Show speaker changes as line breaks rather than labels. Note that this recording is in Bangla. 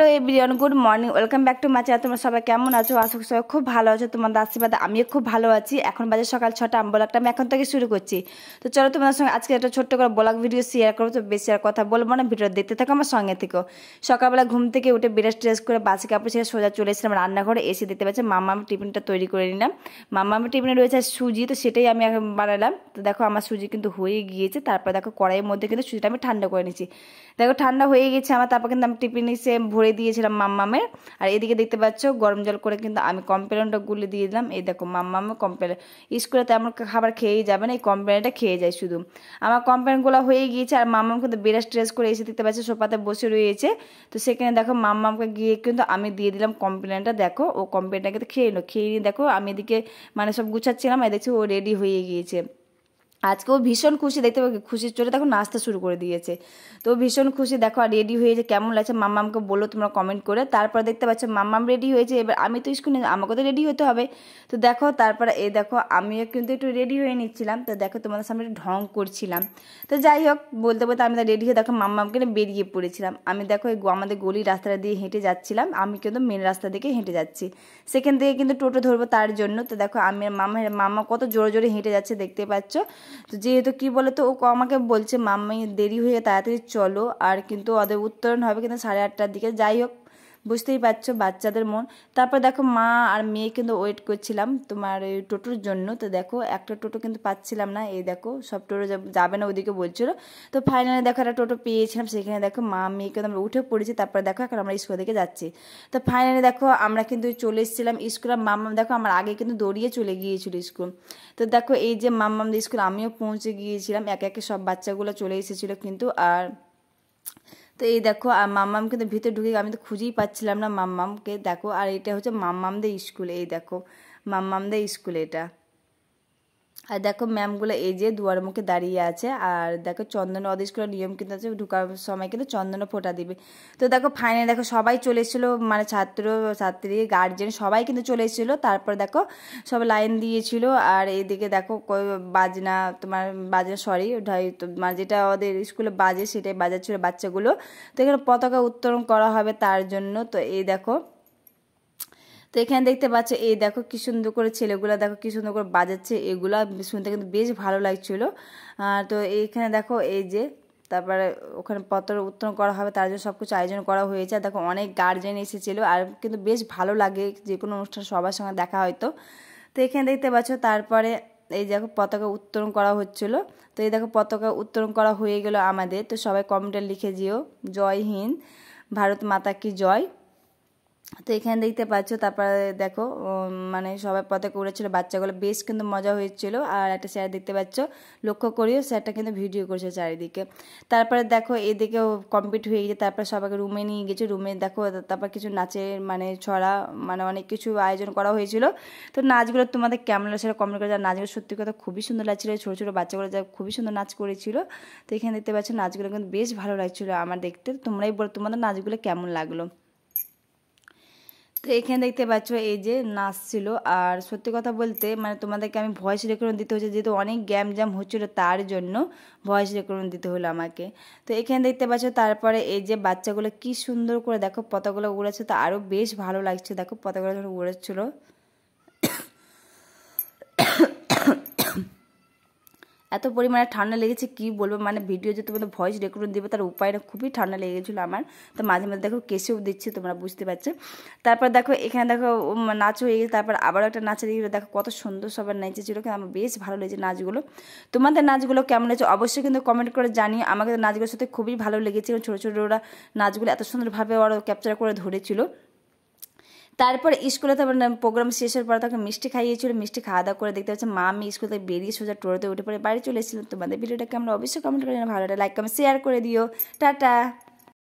Hello everyone, good morning, welcome back to my channel. তোমরা সবাই কেমন আছো? আশা করি সবাই খুব ভালো আছো। তোমাদের আশীর্বাদে আমিও খুব ভালো আছি। এখন বাজে সকাল 6টা। আমি ব্লগটা আমি এখন থেকে শুরু করছি। তো চলো তোমাদের সঙ্গে আজকে একটা ছোট্ট করে ব্লগ ভিডিও শেয়ার করবো। তো বেশি আর কথা বলবো না, ভিডিও দেখতে থাকো আমার সঙ্গে থেকেও। সকালবেলা ঘুম থেকে উঠে ব্রাশ ট্রেস করে বাসি কাপড় ছেড়ে সোজা চলে এসেছিলাম রান্নাঘরে। এসে দেখতে পাচ্ছি মাম্মা আমি টিফিনটা তৈরি করে নিলাম। মাম্মা আমি টিফিনে রয়েছে সুজি, তো সেটাই আমি এখন বানালাম। তো দেখো আমার সুজি কিন্তু হয়ে গিয়েছে। তারপর দেখো কড়াইয়ের মধ্যে কিন্তু সুজিটা আমি ঠান্ডা করে নিচ্ছি। দেখো ঠান্ডা হয়ে গেছে আমার। তারপর কিন্তু আমি টিফিনে সে ভরে দিয়েছিলাম মাম্মামের। আর এদিকে দেখতে পাচ্ছ গরম জল করে কিন্তু আমি কমপ্লেনটা গুলে দিয়ে দিলাম। এই দেখো মাম্মামে কমপ্লেন স্কুলে তেমন খাবার খেয়েই যাবে না, এই কমপ্লেনটা খেয়ে যায় শুধু। আমার কমপ্লেনগুলো হয়ে গিয়েছে। আর মাম্মাম কিন্তু ব্রাশ ট্রেস করে এসে দেখতে পাচ্ছি সোফাতে বসে রয়েছে। তো সেখানে দেখো মাম্মামকে গিয়ে কিন্তু আমি দিয়ে দিলাম কমপ্লেনটা। দেখো ও কমপ্লেনটা কিন্তু খেয়ে নিল। খেয়ে নিয়ে দেখো আমি এদিকে মানে সব গুছাচ্ছিলাম, আর দেখছি ও রেডি হয়ে গিয়েছে। আজকেও ভীষণ খুশি, দেখতে পাবো খুশির চোটে দেখো নাচতে শুরু করে দিয়েছে। তো ভীষণ খুশি, দেখো আর রেডি হয়েছে। কেমন লাগছে মাম্মামকে বললো তোমরা কমেন্ট করে। তারপর দেখতে পাচ্ছ মাম্মাম রেডি হয়েছে। এবার আমি তো স্কুলে, আমাকে তো রেডি হতে হবে। তো দেখো তারপরে এই দেখো আমিও কিন্তু একটু রেডি হয়ে নিচ্ছিলাম। তো দেখো তোমাদের সামনে একটু ঢং করছিলাম। তো যাই হোক, বলতে বলতে আমি রেডি হয়ে দেখো মাম্মামকে বেরিয়ে পড়েছিলাম। আমি দেখো আমাদের গলির রাস্তাটা দিয়ে হেঁটে যাচ্ছিলাম। আমি কিন্তু মেন রাস্তা দিকে হেঁটে যাচ্ছি। সেখান থেকে কিন্তু টোটো ধরবো তার জন্য। তো দেখো আমি মাম্মা কত জোরে জোরে হেঁটে যাচ্ছে দেখতে পাচ্ছ। তো যেহেতু কি বলে তো ও আমাকে বলছে মাম্মি দেরি হয়ে তাড়াতাড়ি চলো, আর কিন্তু ওদের উত্তরণ হবে কিন্তু 8:30টার দিকে। যাই হোক, বুঝতেই পারছো বাচ্চাদের মন। তারপর দেখো মা আর মেয়ে কিন্তু ওয়েট করছিলাম তোমার ওই টোটোর জন্য। তো দেখো একটা টোটো কিন্তু পাচ্ছিলাম না। এই দেখো সব টোটো যাবে না ওদিকে বলছিলো। তো ফাইনালি দেখো একটা টোটো পেয়েছিলাম। সেখানে দেখো মা মেয়ে কিন্তু আমরা উঠে পড়েছি। তারপরে দেখো এখন আমরা স্কুল দিকে যাচ্ছি। তো ফাইনালি দেখো আমরা কিন্তু চলে এসেছিলাম স্কুল। আর মাম্মাম দেখো আমার আগে কিন্তু দৌড়িয়ে চলে গিয়েছিল স্কুল। তো দেখো এই যে মাম্মামদের স্কুল আমিও পৌঁছে গিয়েছিলাম। একে একে সব বাচ্চাগুলো চলে এসেছিলো কিন্তু। আর তো এই দেখো আর মাম্মাম কিন্তু ভিতরে ঢুকে আমি তো খুঁজেই পাচ্ছিলাম না মাম্মামকে। দেখো আর এটা হচ্ছে মাম্মামদের স্কুল। এই দেখো মাম্মামদের স্কুল এটা। আর দেখো ম্যামগুলো এই যে দুয়ার মুখে দাঁড়িয়ে আছে। আর দেখো চন্দন ওদের স্কুলের নিয়ম কিন্তু আছে, ঢুকার সময় কিন্তু চন্দনও ফোঁটা দিবে। তো দেখো ফাইনালি দেখো সবাই চলে এসেছিলো, মানে ছাত্র ছাত্রী গার্জেন সবাই কিন্তু চলে এসেছিলো। তারপর দেখো সব লাইন দিয়েছিল। আর এইদিকে দেখো বাজনা তোমার বাজনা সরি তোমার যেটা ওদের স্কুলে বাজে সেটাই বাজাচ্ছিল বাচ্চাগুলো। তো এখানে পতাকা উত্তোলন করা হবে তার জন্য। তো এই দেখো, তো এখানে দেখতে পাচ্ছ এই দেখো কি সুন্দর করে ছেলেগুলো দেখো কি সুন্দর করে বাজাচ্ছে। এগুলা শুনতে কিন্তু বেশ ভালো লাগছিল। তো এইখানে দেখো এই যে তারপরে ওখানে পতাকা উত্তোলন করা হবে তার জন্য সব কিছু আয়োজন করা হয়েছে। দেখো অনেক গার্জেন এসেছিলো। আর কিন্তু বেশ ভালো লাগে যে কোনো অনুষ্ঠান সবার সঙ্গে দেখা হয়তো। তো এখানে দেখতে পাচ্ছ তারপরে এই দেখো পতাকা উত্তোলন করা হচ্ছিলো। তো এই দেখো পতাকা উত্তোলন করা হয়ে গেল আমাদের। তো সবাই কমেন্টে লিখে দিও জয় হিন্দ, ভারত মাতা কি জয়। তো এখানে দেখতে পাচ্ছ তারপরে দেখো মানে সবাই পতাকা উড়েছিল, বাচ্চাগুলো বেশ কিন্তু মজা হয়েছিল। আর একটা স্যার দেখতে পাচ্ছ, লক্ষ্য করিও স্যারটা কিন্তু ভিডিও করছে চারিদিকে। তারপরে দেখো এদিকেও কমপ্লিট হয়ে গেছে। তারপরে সবাইকে রুমে নিয়ে গেছে। রুমে দেখো তারপর কিছু নাচের মানে ছড়া মানে অনেক কিছু আয়োজন করা হয়েছিল। তো নাচগুলো তোমাদের কেমন লাগছে কমেন্ট করে। যার নাচগুলো সত্যি কথা খুবই সুন্দর লাগছিল। ছোটো ছোটো বাচ্চাগুলো যা খুবই সুন্দর নাচ করেছিল। তো এখানে দেখতে পাচ্ছ নাচগুলো কিন্তু বেশ ভালো লাগছিলো আমার দেখতে। তোমরাই বলো তোমাদের নাচগুলো কেমন লাগলো। তো এখানে দেখতে পাচ্ছ এই যে নাচ ছিল। আর সত্যি কথা বলতে মানে তোমাদেরকে আমি ভয়েস রেকর্ডিং দিতে হচ্ছে, যেহেতু অনেক জ্যাম হচ্ছিলো তার জন্য ভয়েস রেকর্ডিং দিতে হলো আমাকে। তো এখানে দেখতে পাচ্ছ তারপরে এই যে বাচ্চাগুলো কি সুন্দর করে দেখো পতাকাগুলো উড়েছে। তো আরও বেশ ভালো লাগছে দেখো পতাকাগুলো যখন উড়েছিলো। এত পরিমাণে ঠান্ডা লেগেছে কি বলবো, মানে ভিডিও যে তোমাদের ভয়েস রেকর্ডিং দেবে তার উপায়টা খুবই ঠান্ডা লেগেছিলো আমার। তো মাঝে মাঝে দেখো কেসেও দিচ্ছে, তোমরা বুঝতে পারছো। তারপর দেখো এখানে দেখো নাচ হয়ে গেছে। তারপর আবারও একটা নাচের দিকে দেখো কত সুন্দর সবার নেচেছিল, কিন্তু আমার বেশ ভালো লেগেছে নাচগুলো। তোমাদের নাচগুলো কেমন লেগেছে অবশ্যই কিন্তু কমেন্ট করে জানিও। আমাকে নাচগুলোর সাথে খুবই ভালো লেগেছিল। ছোটো ছোটো ওরা নাচগুলো এত সুন্দরভাবে ওরা ক্যাপচার করে ধরেছিল। তারপর স্কুলে তো প্রোগ্রাম শেষের পর তাকে মিষ্টি খাইয়েছিল। মিষ্টি খাওয়া দাওয়া করে দেখতে পাচ্ছি মা আমি স্কুল থেকে বেরিয়ে সোজা টোটোতে উঠে পড়ে বাড়ি চলে এসেছিলাম। তোমাদের ভিডিওটাকে আমরা অবশ্যই কমেন্ট করে ভালো লাইক কমেন্ট শেয়ার করে দিও। টাটা।